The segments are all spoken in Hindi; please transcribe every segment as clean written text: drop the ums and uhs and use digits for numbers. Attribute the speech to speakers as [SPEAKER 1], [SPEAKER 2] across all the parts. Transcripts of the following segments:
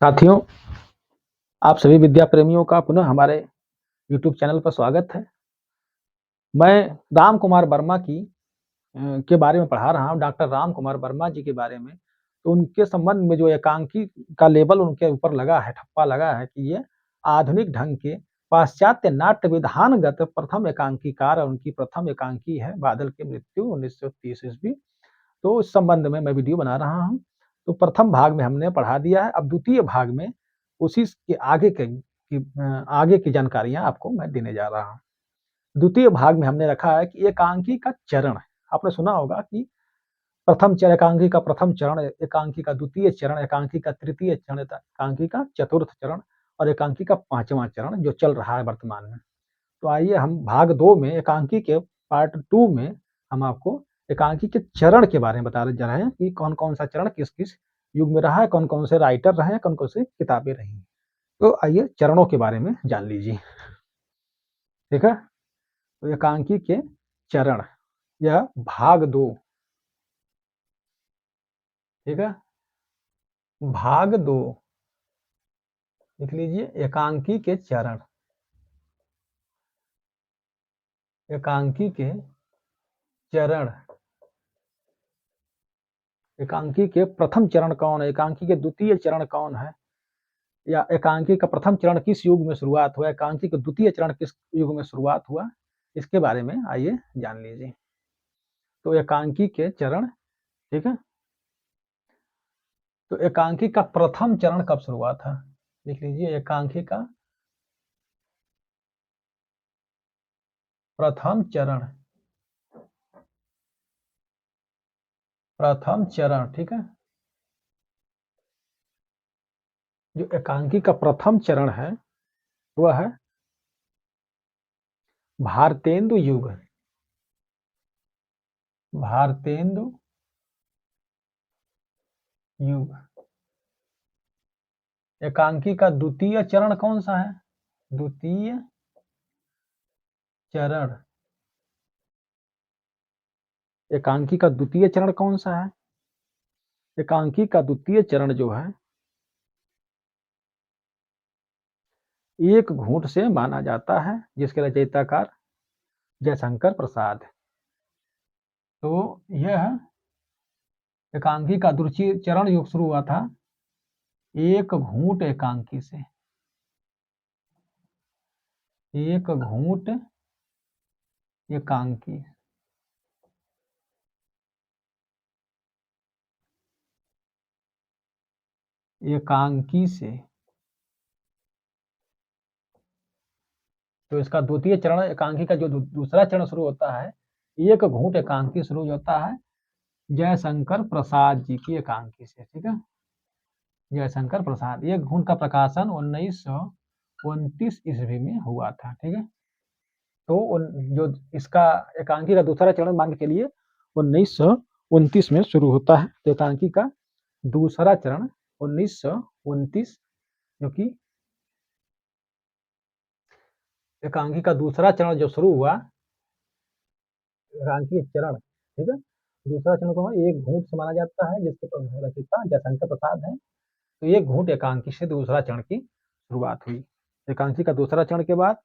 [SPEAKER 1] साथियों, आप सभी विद्या प्रेमियों का पुनः हमारे यूट्यूब चैनल पर स्वागत है। मैं राम कुमार वर्मा के बारे में पढ़ा रहा हूँ, डॉक्टर राम कुमार वर्मा जी के बारे में। तो उनके संबंध में जो एकांकी का लेबल उनके ऊपर लगा है, ठप्पा लगा है कि ये आधुनिक ढंग के पाश्चात्य नाट्य विधानगत प्रथम एकांकीकार और उनकी प्रथम एकांकी है बादल की मृत्यु 1930 ईस्वी। तो इस संबंध में मैं वीडियो बना रहा हूँ। तो प्रथम भाग में हमने पढ़ा दिया है, अब द्वितीय भाग में उसी के आगे की जानकारियां आपको मैं देने जा रहा हूँ। द्वितीय भाग में हमने रखा है कि एकांकी का चरण। आपने सुना होगा कि प्रथम चरण एकांकी का प्रथम चरण, एकांकी का द्वितीय चरण, एकांकी का तृतीय चरण, एकांकी का चतुर्थ चरण और एकांकी का पांचवा चरण जो चल रहा है वर्तमान में। तो आइए हम भाग 2 में एकांकी के पार्ट 2 में हम आपको एकांकी के चरण के बारे में बता जा रहे हैं कि कौन-कौन सा चरण किस-किस युग में रहा है, कौन-कौन से राइटर रहे हैं, कौन-कौन सी किताबें रही। तो आइए चरणों के बारे में जान लीजिए। ठीक है? तो एकांकी के चरण, यह भाग 2। ठीक है? भाग 2 लिख लीजिए, एकांकी के चरण। एकांकी के चरण। एकांकी के प्रथम चरण कौन है, एकांकी के द्वितीय चरण कौन है, या एकांकी का प्रथम चरण किस युग में शुरुआत हुआ, एकांकी का द्वितीय चरण किस युग में शुरुआत हुआ, इसके बारे में आइए जान लीजिए। तो एकांकी के चरण, ठीक है? तो एकांकी का प्रथम चरण कब शुरू हुआ था? लिख लीजिए, एकांकी का प्रथम चरण। प्रथम चरण, ठीक है? जो एकांकी का प्रथम चरण है वह है भारतेंदु युग। भारतेंदु युग। एकांकी का द्वितीय चरण कौन सा है? द्वितीय चरण। एकांकी का द्वितीय चरण कौन सा है? एकांकी का द्वितीय चरण जो है एक घूंट से माना जाता है, जिसके रचयिताकार जयशंकर प्रसाद। तो यह एकांकी का द्वितीय चरण युग शुरू हुआ था एक घूंट एकांकी से। एक घूंट एकांकी। एकांकी से। तो इसका द्वितीय चरण एकांकी का जो दूसरा चरण शुरू होता है एक घूंट एकांकी शुरू होता है जयशंकर प्रसाद जी की एकांकी से। ठीक है? जयशंकर प्रसाद। एक घूंट का प्रकाशन 1929 ईस्वी में हुआ था। ठीक है? तो जो इसका एकांकी का दूसरा चरण मान के लिए 1929 में शुरू होता है। तो एकांकी का दूसरा चरण 1929, जो कि एकांकी का दूसरा चरण जो शुरू हुआ, एकांकी चरण, ठीक है? दूसरा चरण को एक घूंट से माना जाता है, जिसके रचयिता जयशंकर प्रसाद है। तो एक घूंट एकांकी से दूसरा चरण की शुरुआत हुई। एकांकी का दूसरा चरण के बाद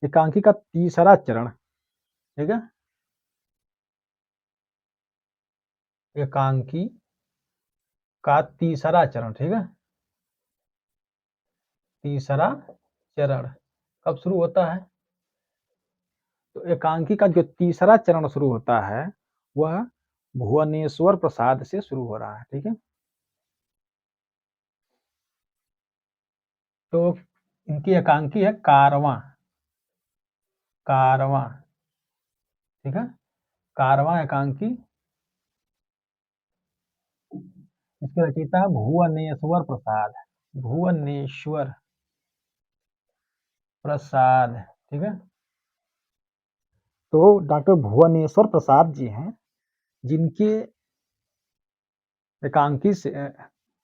[SPEAKER 1] एकांकी का तीसरा चरण, ठीक है? एकांकी का तीसरा चरण, ठीक है? तीसरा चरण कब शुरू होता है? तो एकांकी का जो तीसरा चरण शुरू होता है वह भुवनेश्वर प्रसाद से शुरू हो रहा है। ठीक है? तो इनकी एकांकी है कारवां। कारवां, ठीक है? कारवां एकांकी। इसके रचयिता भुवनेश्वर प्रसाद। भुवनेश्वर प्रसाद, ठीक है? तो डॉक्टर भुवनेश्वर प्रसाद जी हैं, जिनके एकांकी से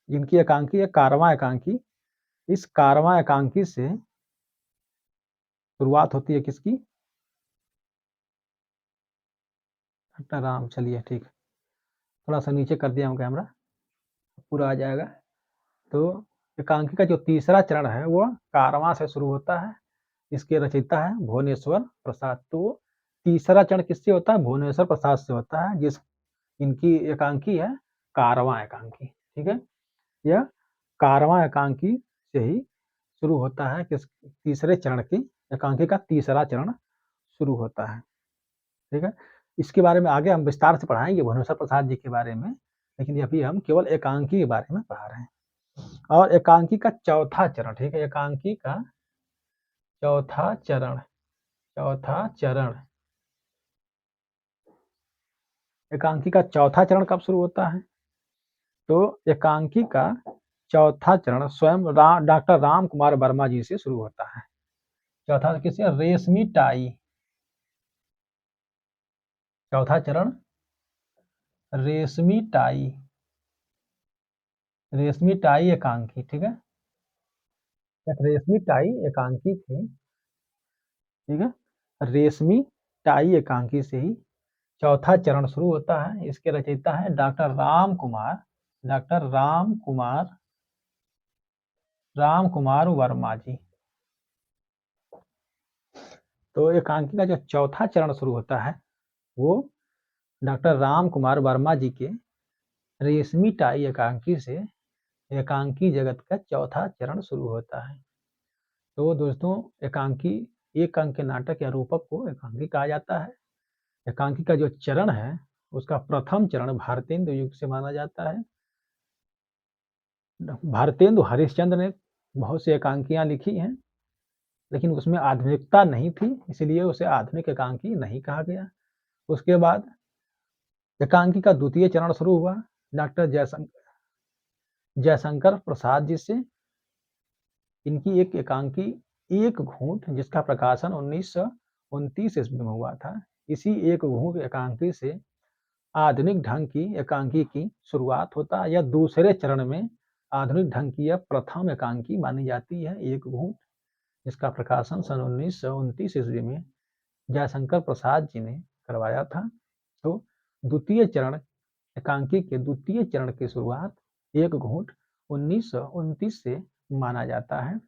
[SPEAKER 1] जिनकी एकांकी है कारवां एकांकी। इस कारवां एकांकी से शुरुआत होती है किसकी? राम, चलिए ठीक, थोड़ा सा नीचे कर दिया हूँ कैमरा, पूरा आ जाएगा। तो एकांकी का जो तीसरा चरण है वो कारवां से शुरू होता है। इसके रचयिता है भुवनेश्वर प्रसाद। तो तीसरा चरण किससे होता है? भुवनेश्वर प्रसाद से होता है, जिस इनकी एकांकी है कारवां एकांकी। ठीक है, यह कारवां एकांकी से ही शुरू होता है। किस तीसरे चरण की एकांकी का तीसरा चरण शुरू होता है। ठीक है, इसके बारे में आगे हम विस्तार से पढ़ाएंगे भुवनेश्वर प्रसाद जी के बारे में, लेकिन अभी हम केवल एकांकी के बारे में पढ़ा रहे हैं। और एकांकी का चौथा चरण, ठीक है, एकांकी का चौथा चरण, चौथा चरण, एकांकी का चौथा चरण कब शुरू होता है? तो एकांकी का चौथा चरण स्वयं डॉक्टर राम कुमार वर्मा जी से शुरू होता है। चौथा किससे? रेशमी टाई। चौथा चरण रेशमी टाई, रेशमी टाई एकांकी। ठीक है, एक रेशमी टाई एकांकी थी। ठीक है, रेशमी टाई एकांकी से ही चौथा चरण शुरू होता है। इसके रचयिता है डॉक्टर राम कुमार, डॉक्टर राम कुमार वर्मा जी। तो एकांकी का जो चौथा चरण शुरू होता है वो डॉक्टर राम कुमार वर्मा जी के रेशमी टाई एकांकी से एकांकी जगत का चौथा चरण शुरू होता है। तो दोस्तों, एकांकी, एक अंक के नाटक या रूपक को एकांकी कहा जाता है। एकांकी का जो चरण है उसका प्रथम चरण भारतेंदु युग से माना जाता है। भारतेंदु हरिश्चंद्र ने बहुत सी एकांकियां लिखी हैं, लेकिन उसमें आधुनिकता नहीं थी, इसलिए उसे आधुनिक एकांकी नहीं कहा गया। उसके बाद एकांकी का द्वितीय चरण शुरू हुआ डॉक्टर जयशंकर प्रसाद जी से। इनकी एक एकांकी एक घूंट, जिसका प्रकाशन 1929 ईस्वी में हुआ था। इसी एक घूंट एकांकी से आधुनिक ढंग की एकांकी की शुरुआत होता है। यह दूसरे चरण में आधुनिक ढंग की यह प्रथम एकांकी मानी जाती है, एक घूंट, जिसका प्रकाशन सन 1929 ईस्वी में जयशंकर प्रसाद जी ने करवाया था। तो द्वितीय चरण एकांकी के द्वितीय चरण की शुरुआत एक घूंट 1929 से माना जाता है।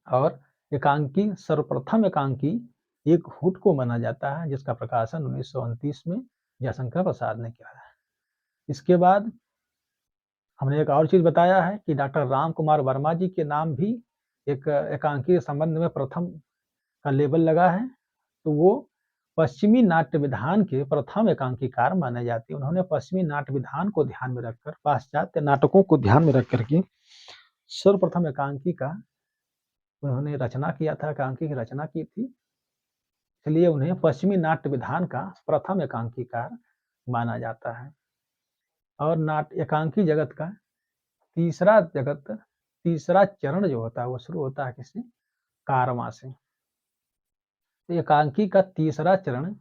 [SPEAKER 1] और एकांकी, सर्वप्रथम एकांकी एक घूंट को माना जाता है, जिसका प्रकाशन 1929 में जयशंकर प्रसाद ने किया है। इसके बाद हमने एक और चीज बताया है कि डॉक्टर राम कुमार वर्मा जी के नाम भी एक एकांकी के संबंध में प्रथम का लेबल लगा है। तो वो पश्चिमी नाट्य विधान के प्रथम एकांकीकार माने जाते हैं। उन्होंने पश्चिमी नाट्य विधान को ध्यान में रखकर, पाश्चात्य नाटकों को ध्यान में रख करके सर्वप्रथम एकांकी का उन्होंने रचना किया था, एकांकी की रचना की थी। इसलिए उन्हें पश्चिमी नाट्य विधान का प्रथम एकांकीकार माना जाता है। और नाट्य एकांकी जगत का तीसरा चरण जो होता है वो शुरू होता है किससे? कारवां से। तो एकांकी का तीसरा चरण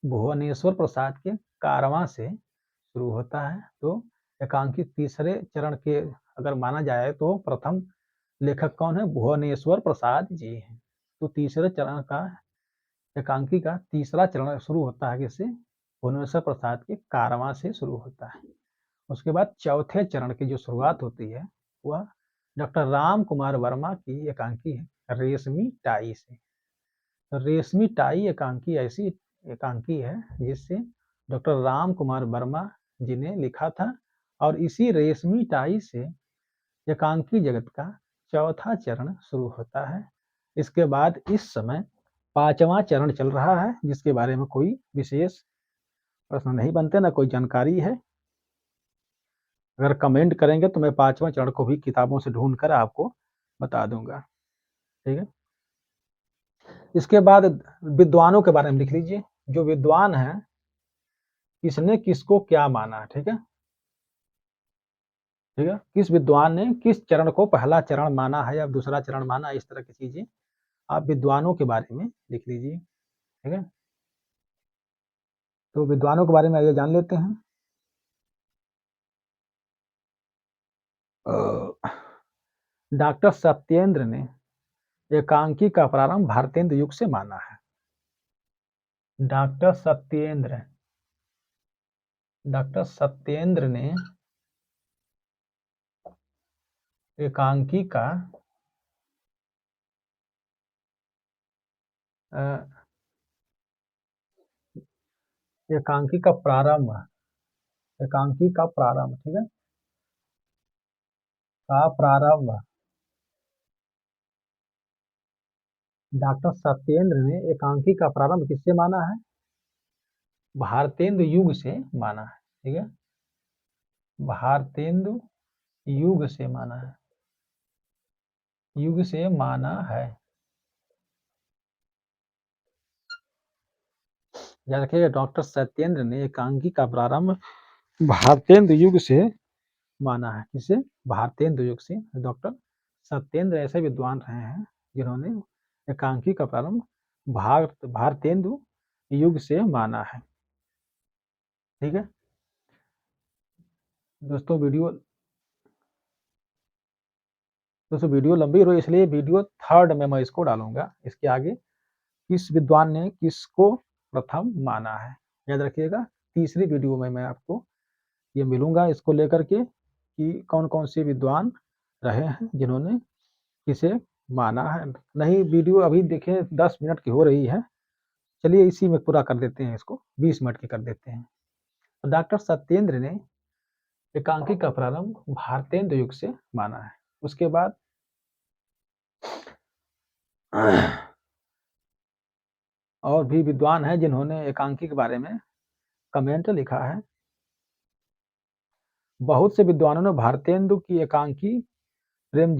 [SPEAKER 1] भुवनेश्वर प्रसाद के कारवां से शुरू होता है। तो एकांकी तीसरे चरण के अगर माना जाए तो प्रथम लेखक कौन है? भुवनेश्वर प्रसाद जी हैं। तो तीसरे चरण का एकांकी का तीसरा चरण शुरू होता है किससे? भुवनेश्वर प्रसाद के कारवां से शुरू होता है। उसके बाद चौथे चरण की जो शुरुआत होती है वह डॉक्टर राम कुमार वर्मा की एकांकी है रेशमी टाई से। रेशमी टाई एकांकी ऐसी एकांकी है जिससे डॉक्टर राम कुमार वर्मा जी ने लिखा था। और इसी रेशमी टाई से एकांकी जगत का चौथा चरण शुरू होता है। इसके बाद इस समय पांचवा चरण चल रहा है, जिसके बारे में कोई विशेष प्रश्न नहीं बनते, ना कोई जानकारी है। अगर कमेंट करेंगे तो मैं पांचवा चरण को भी किताबों से ढूंढ कर आपको बता दूंगा। ठीक है, इसके बाद विद्वानों के बारे में लिख लीजिए। जो विद्वान है किसने किसको क्या माना। ठीक है, ठीक है, किस विद्वान ने किस चरण को पहला चरण माना है या दूसरा चरण माना, इस तरह की चीजें आप विद्वानों के बारे में लिख लीजिए। ठीक है, तो विद्वानों के बारे में आइए जान लेते हैं। डॉक्टर सत्येंद्र ने एकांकी का प्रारंभ भारतेंदु युग से माना है। डॉक्टर सत्येंद्र ने एकांकी का एकांकी का प्रारंभ, एकांकी का प्रारंभ, ठीक है, का प्रारंभ डॉक्टर सत्येंद्र ने एकांकी का प्रारंभ किससे माना है? भारतेंदु युग से माना है, ठीक है, भारतेंदु युग से माना है, युग से माना है। याद रखिएगा, डॉक्टर सत्येंद्र ने एकांकी का प्रारंभ भारतेंदु युग से माना है। किसे? भारतेंदु युग से। डॉक्टर सत्येंद्र ऐसे विद्वान रहे हैं जिन्होंने एकांकी का प्रारंभ भारतेंदु युग से माना है, ठीक है। दोस्तों वीडियो लंबी हो रही है, इसलिए वीडियो थर्ड में मैं इसको डालूंगा। इसके आगे किस विद्वान ने किसको प्रथम माना है, याद रखिएगा। तीसरी वीडियो में मैं आपको ये मिलूंगा इसको लेकर के कि कौन कौन से विद्वान रहे हैं जिन्होंने किसे माना है। नहीं, वीडियो अभी देखें 10 मिनट की हो रही है, चलिए इसी में पूरा कर देते हैं, इसको 20 मिनट की कर देते हैं। तो डॉक्टर सत्येंद्र ने एकांकी का प्रारंभ भारतेंदु युग से माना है। उसके बाद और भी विद्वान हैं जिन्होंने एकांकी के बारे में कमेंट लिखा है। बहुत से विद्वानों ने भारतेंदु की एकांकी प्रेम